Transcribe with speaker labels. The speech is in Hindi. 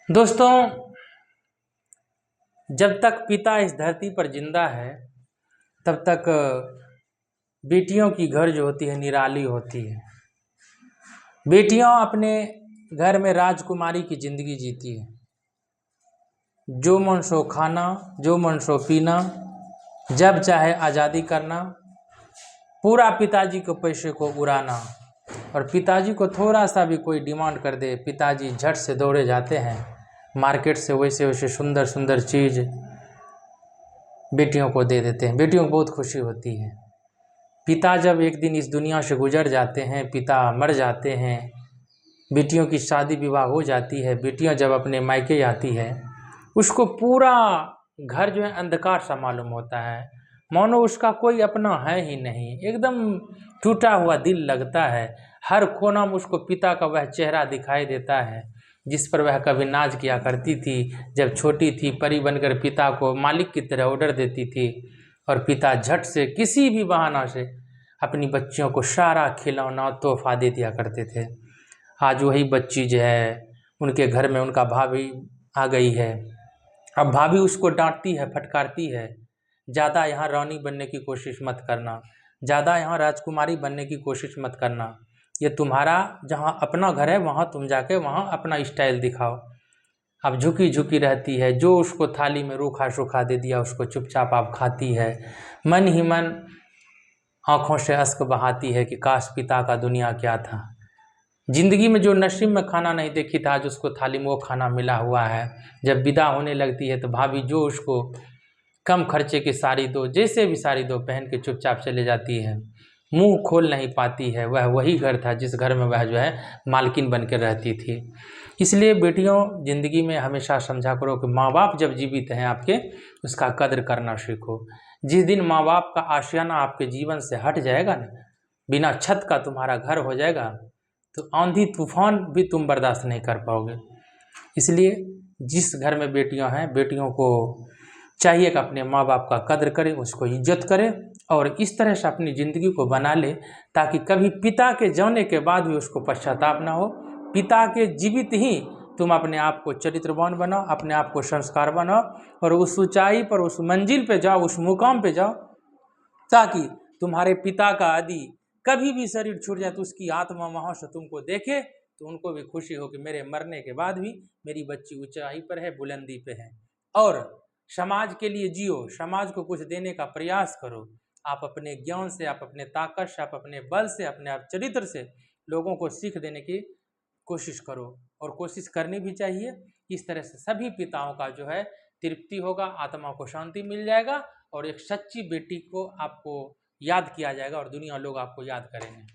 Speaker 1: दोस्तों, जब तक पिता इस धरती पर जिंदा है तब तक बेटियों की घर जो होती है निराली होती है। बेटियां अपने घर में राजकुमारी की जिंदगी जीती है। जो मन सो खाना, जो मन सो पीना, जब चाहे आज़ादी करना, पूरा पिताजी के पैसे को उड़ाना। और पिताजी को थोड़ा सा भी कोई डिमांड कर दे, पिताजी झट से दौड़े जाते हैं मार्केट से वैसे वैसे सुंदर सुंदर चीज़ बेटियों को दे देते हैं। बेटियों को बहुत खुशी होती है। पिता जब एक दिन इस दुनिया से गुजर जाते हैं, पिता मर जाते हैं, बेटियों की शादी विवाह हो जाती है, बेटियां जब अपने मायके आती है, उसको पूरा घर जो है अंधकार सा मालूम होता है, मानो उसका कोई अपना है ही नहीं। एकदम टूटा हुआ दिल लगता है। हर कोना में उसको पिता का वह चेहरा दिखाई देता है जिस पर वह कभी नाज किया करती थी। जब छोटी थी, परी बनकर पिता को मालिक की तरह ऑर्डर देती थी और पिता झट से किसी भी बहाना से अपनी बच्चियों को सारा खिलौना तोहफा दे दिया करते थे। आज वही बच्ची जो है उनके घर में उनका भाभी आ गई है। अब भाभी उसको डांटती है, फटकारती है, ज़्यादा यहाँ रानी बनने की कोशिश मत करना, ज़्यादा यहाँ राजकुमारी बनने की कोशिश मत करना। ये तुम्हारा जहाँ अपना घर है वहाँ तुम जाके वहाँ अपना स्टाइल दिखाओ। अब झुकी झुकी रहती है, जो उसको थाली में रूखा सूखा दे दिया उसको चुपचाप आप खाती है। मन ही मन आँखों से अश्क बहाती है कि काश पिता का दुनिया क्या था। जिंदगी में जो नसीब में खाना नहीं देखी था, आज उसको थाली में वो खाना मिला हुआ है। जब विदा होने लगती है तो भाभी जो उसको कम खर्चे की साड़ी दो, जैसे भी साड़ी दो, पहन के चुपचाप चले जाती है। मुंह खोल नहीं पाती है। वह वही घर था जिस घर में वह जो है मालकिन बन के रहती थी। इसलिए बेटियों, ज़िंदगी में हमेशा समझा करो कि माँ बाप जब जीवित हैं आपके, उसका कद्र करना सीखो। जिस दिन माँ बाप का आशियाना आपके जीवन से हट जाएगा ना, बिना छत का तुम्हारा घर हो जाएगा, तो आंधी तूफान भी तुम बर्दाश्त नहीं कर पाओगे। इसलिए जिस घर में बेटियां हैं, बेटियों को चाहिए कि अपने माँ बाप का कद्र करें, उसको इज्जत करें और इस तरह से अपनी ज़िंदगी को बना ले ताकि कभी पिता के जाने के बाद भी उसको पश्चाताप ना हो। पिता के जीवित ही तुम अपने आप को चरित्रवान बनाओ, अपने आप को संस्कार बनाओ और उस ऊंचाई पर, उस मंजिल पे जाओ, उस मुकाम पे जाओ, ताकि तुम्हारे पिता का आदि कभी भी शरीर छूट जाए तो उसकी आत्मा वहाँ से तुमको देखे तो उनको भी खुशी हो कि मेरे मरने के बाद भी मेरी बच्ची ऊंचाई पर है, बुलंदी पे है। और समाज के लिए जियो, समाज को कुछ देने का प्रयास करो। आप अपने ज्ञान से, आप अपने ताकत से, आप अपने बल से, अपने आप चरित्र से लोगों को सीख देने की कोशिश करो और कोशिश करनी भी चाहिए। इस तरह से सभी पिताओं का जो है तृप्ति होगा, आत्मा को शांति मिल जाएगा और एक सच्ची बेटी को आपको याद किया जाएगा और दुनिया लोग आपको याद करेंगे।